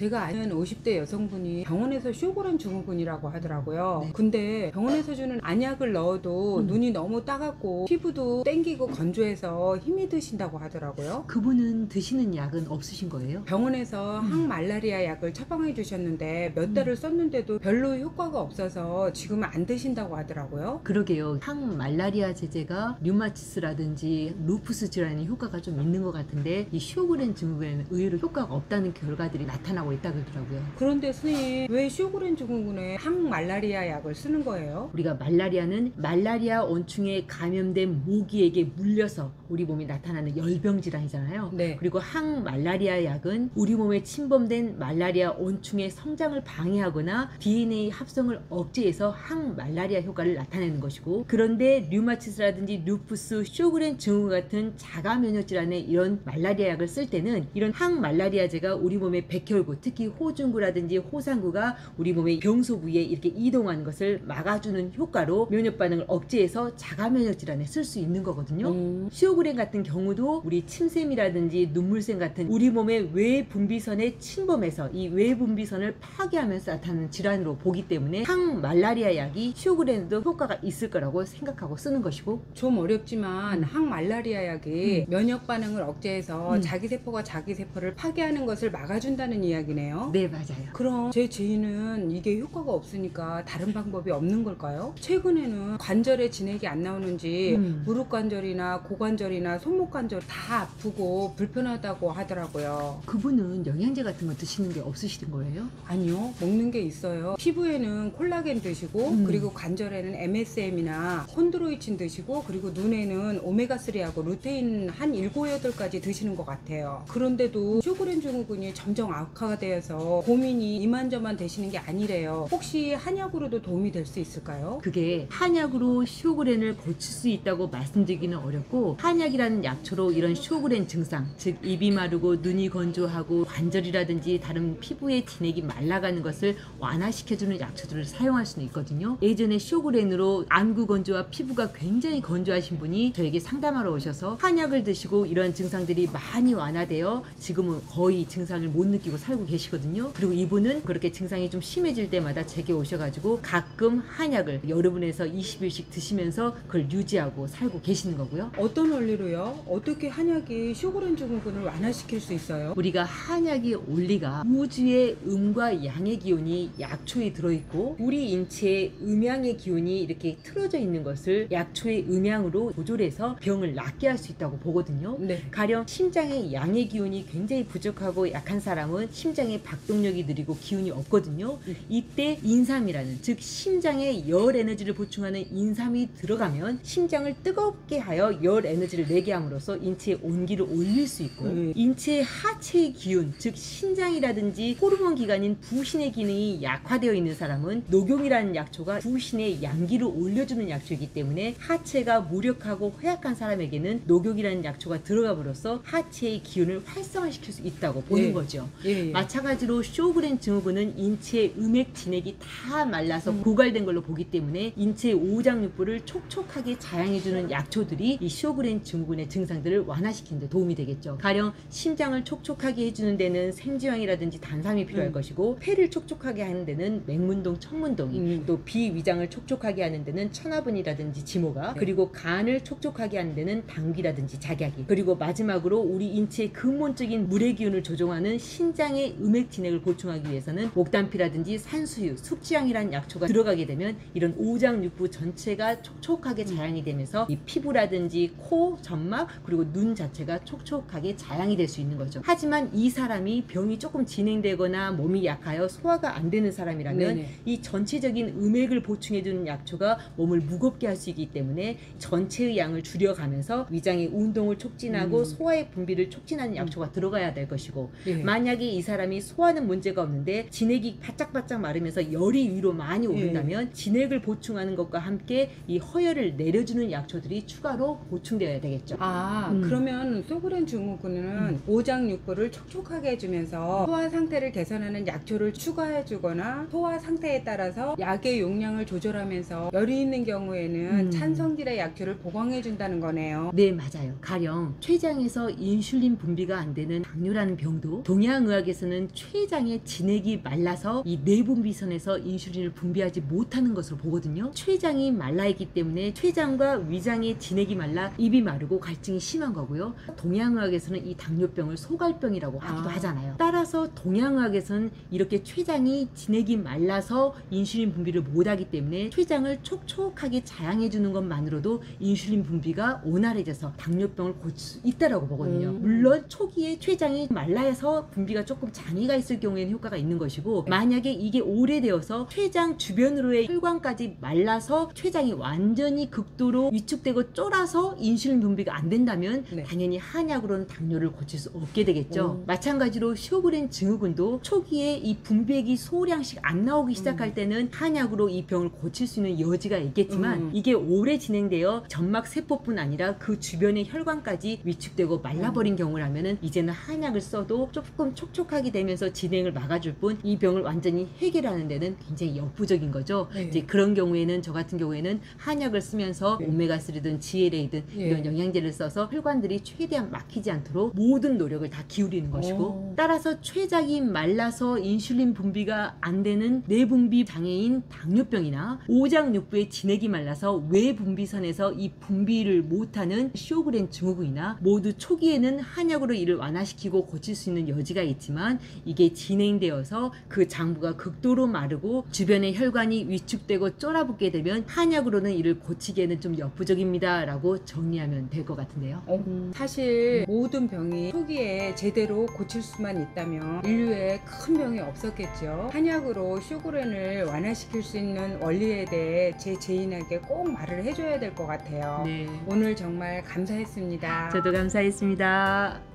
제가 아는 50대 여성분이 병원에서 쇼그렌 증후군이라고 하더라고요. 네. 근데 병원에서 주는 안약을 넣어도 눈이 너무 따갑고 피부도 땡기고 건조해서 힘이 드신다고 하더라고요. 그분은 드시는 약은 없으신 거예요? 병원에서 항말라리아 약을 처방해 주셨는데 몇 달을 썼는데도 별로 효과가 없어서 지금은 안 드신다고 하더라고요. 그러게요. 항말라리아 제제가 류마티스라든지 루푸스 질환에 효과가 좀 있는 것 같은데 이 쇼그렌 증후군에는 의외로 효과가 없다는 결과들이 나타나고 있다 그러더라고요. 그런데 선생님, 왜 쇼그렌 증후군에 항말라리아 약을 쓰는 거예요? 우리가 말라리아는 말라리아 원충에 감염된 모기에게 물려서 우리 몸에 나타나는 열병 질환이잖아요. 네. 그리고 항말라리아 약은 우리 몸에 침범된 말라리아 원충의 성장을 방해하거나 DNA 합성을 억제해서 항말라리아 효과를 나타내는 것이고, 그런데 류마티스라든지 루푸스, 쇼그렌 증후군 같은 자가 면역 질환에 이런 말라리아 약을 쓸 때는 이런 항말라리아제가 우리 몸의 백혈구, 특히 호중구라든지 호상구가 우리 몸의 병소 부위에 이렇게 이동하는 것을 막아주는 효과로 면역 반응을 억제해서 자가 면역 질환에 쓸 수 있는 거거든요. 쇼그렌 같은 경우도 우리 침샘이라든지 눈물샘 같은 우리 몸의 외분비선에 침범해서 이 외분비선을 파괴하면서 나타나는 질환으로 보기 때문에 항말라리아 약이 쇼그렌에도 효과가 있을 거라고 생각하고 쓰는 것이고, 좀 어렵지만 항말라리아 약이 면역 반응을 억제해서 자기 세포가 자기 세포를 파괴하는 것을 막아준다는 이야기네요. 네, 맞아요. 그럼 제 지인은 이게 효과가 없으니까 다른 방법이 없는 걸까요? 최근에는 관절에 진액이 안 나오는지 무릎 관절이나 고관절이나 손목 관절 다 아프고 불편하다고 하더라고요. 그분은 영양제 같은 거 드시는 게 없으신 거예요? 아니요, 먹는 게 있어요. 피부에는 콜라겐 드시고 그리고 관절에는 MSM이나 콘드로이친 드시고 그리고 눈에는 오메가3하고 루테인 한 7, 8가지 드시는 것 같아요. 그런데도 쇼그렌 증후군이 점점 악화가 되어서 고민이 이만저만 되시는 게 아니래요. 혹시 한약으로도 도움이 될 수 있을까요? 그게 한약으로 쇼그렌을 고칠 수 있다고 말씀드리기는 어렵고, 한약이라는 약초로 이런 쇼그렌 증상, 즉 입이 마르고 눈이 건조하고 관절이라든지 다른 피부의 진액이 말라가는 것을 완화시켜주는 약초들을 사용할 수는 있거든요. 예전에 쇼그렌으로 안구 건조와 피부가 굉장히 건조하신 분이 저에게 상담하러 오셔서 한약을 드시고 이런 증상들이 많이 완화되어 지금은 거의 증상을 못 느끼고 살고 계시거든요. 그리고 이분은 그렇게 증상이 좀 심해질 때마다 제게 오셔가지고 가끔 한약을 여러분에서 20일씩 드시면서 그걸 유지하고 살고 계시는 거고요. 어떤 원리로요? 어떻게 한약이 쇼그렌 증후군을 완화시킬 수 있어요? 우리가 한약의 원리가 우주의 음과 양의 기운이 약초에 들어있고 우리 인체의 음양의 기운이 이렇게 틀어져 있는 것을 약초의 음양으로 조절해서 병을 낫게 할 수 있다고 보거든요. 네. 가령 심장의 양의 기운이 굉장히 부족하고 약한 사람은 심장의 박동력이 느리고 기운이 없거든요. 이때 인삼이라는, 즉 심장에 열 에너지를 보충하는 인삼이 들어가면 심장을 뜨겁게 하여 열 에너지를 내게 함으로써 인체의 온기를 올릴 수 있고, 인체의 하체의 기운, 즉 신장이라든지 호르몬 기관인 부신의 기능이 약화되어 있는 사람은 녹용이라는 약초가 부신의 양기를 올려주는 약초이기 때문에 하체가 무력하고 허약한 사람에게는 녹용이라는 약초가 들어감으로써 하체의 기운을 활성화시킬 수 있다고 보는 거죠. 마찬가지로 쇼그렌 증후군은 인체의 음액 진액이 다 말라서 고갈된 걸로 보기 때문에 인체의 오장육부를 촉촉하게 자양해주는 약초들이 이 쇼그렌 증후군의 증상들을 완화시키는 데 도움이 되겠죠. 가령 심장을 촉촉하게 해주는 데는 생지황이라든지 단삼이 필요할 것이고, 폐를 촉촉하게 하는 데는 맹문동, 천문동이, 또 비위장을 촉촉하게 하는 데는 천화분이라든지 지모가, 그리고 간을 촉촉하게 하는 데는 당귀라든지 작약이, 그리고 마지막으로 우리 인체의 근본적인 물의 기운을 조종하는 신장의 음액 진액을 보충하기 위해서는 목단피라든지 산수유, 숙지향이라는 약초가 들어가게 되면 이런 오장육부 전체가 촉촉하게 자양이 되면서 이 피부라든지 코, 점막, 그리고 눈 자체가 촉촉하게 자양이 될 수 있는 거죠. 하지만 이 사람이 병이 조금 진행되거나 몸이 약하여 소화가 안 되는 사람이라면 이 전체적인 음액을 보충해주는 약초가 몸을 무겁게 할 수 있기 때문에 전체의 양을 줄여가면서 위장의 운동을 촉진하고 소화의 분비를 촉진하는 약초가 들어가야 될 것이고, 만약에 이 사람이 소화는 문제가 없는데 진액이 바짝바짝 마르면서 열이 위로 많이 오른다면 진액을 보충하는 것과 함께 이 허열을 내려주는 약초들이 추가로 보충되어야 되겠죠. 그러면 우선 쇼그렌 증후군은 오장육부를 촉촉하게 해주면서 소화 상태를 개선하는 약초를 추가해주거나 소화 상태에 따라서 약의 용량을 조절하면서 열이 있는 경우에는 찬성질의 약초를 보강해준다는 거네요. 네, 맞아요. 가령 췌장에서 인슐린 분비가 안 되는 당뇨라는 병도 동양의학에서는 췌장의 진액이 말라서 이 내분비선에서 인슐린을 분비하지 못하는 것으로 보거든요. 췌장이 말라있기 때문에 췌장과 위장의 진액이 말라 입이 마르고 갈증이 심한 거고요. 동양의학에서는 이 당뇨병을 소갈병이라고 하기도 하잖아요. 따라서 동양의학에서는 이렇게 췌장이 진액이 말라서 인슐린 분비를 못하기 때문에 췌장을 촉촉하게 자양해주는 것만으로도 인슐린 분비가 원활해져서 당뇨병을 고칠 수 있다라고 보거든요. 물론 초기에 췌장이 말라서 분비가 조금 장애가 있을 경우에는 효과가 있는 것이고, 만약에 이게 오래되어서 췌장 주변으로의 혈관까지 말라서 췌장이 완전히 극도로 위축되고 쫄아서 인슐린 분비가 안 된다면 당연히 한약으로는 당뇨를 고칠 수 없게 되겠죠. 마찬가지로 쇼그렌 증후군도 초기에 이 분비액이 소량씩 안 나오기 시작할 때는 한약으로 이 병을 고칠 수 있는 여지가 있겠지만 이게 오래 진행되어 점막 세포뿐 아니라 그 주변의 혈관까지 위축되고 말라버린 경우라면은 이제는 한약을 써도 조금 촉촉하게 되면서 진행을 막아줄 뿐 이 병을 완전히 해결하는 데는 굉장히 역부족인 거죠. 이제 그런 경우에는 저 같은 경우에는 한약을 쓰면서 오메가3든 GLA든 이런 영양제를 써서 혈관들이 최대한 막히지 않도록 모든 노력을 다 기울이는 것이고, 따라서 췌장이 말라서 인슐린 분비가 안 되는 내분비 장애인 당뇨병이나 오장육부의 진액이 말라서 외분비선에서 이 분비를 못하는 쇼그렌 증후군이나 모두 초기에는 한약으로 이를 완화시키고 고칠 수 있는 여지가 있지만 이게 진행되어서 그 장부가 극도로 마르고 주변의 혈관이 위축되고 쫄아붙게 되면 한약으로는 이를 고치기에는 좀 역부족입니다 라고 정리하면 될 것 같은데요. 사실 모든 병이 초기에 제대로 고칠 수만 있다면 인류에 큰 병이 없었겠죠. 한약으로 쇼그렌을 완화시킬 수 있는 원리에 대해 제 지인에게 꼭 말을 해줘야 될 것 같아요. 오늘 정말 감사했습니다. 저도 감사했습니다.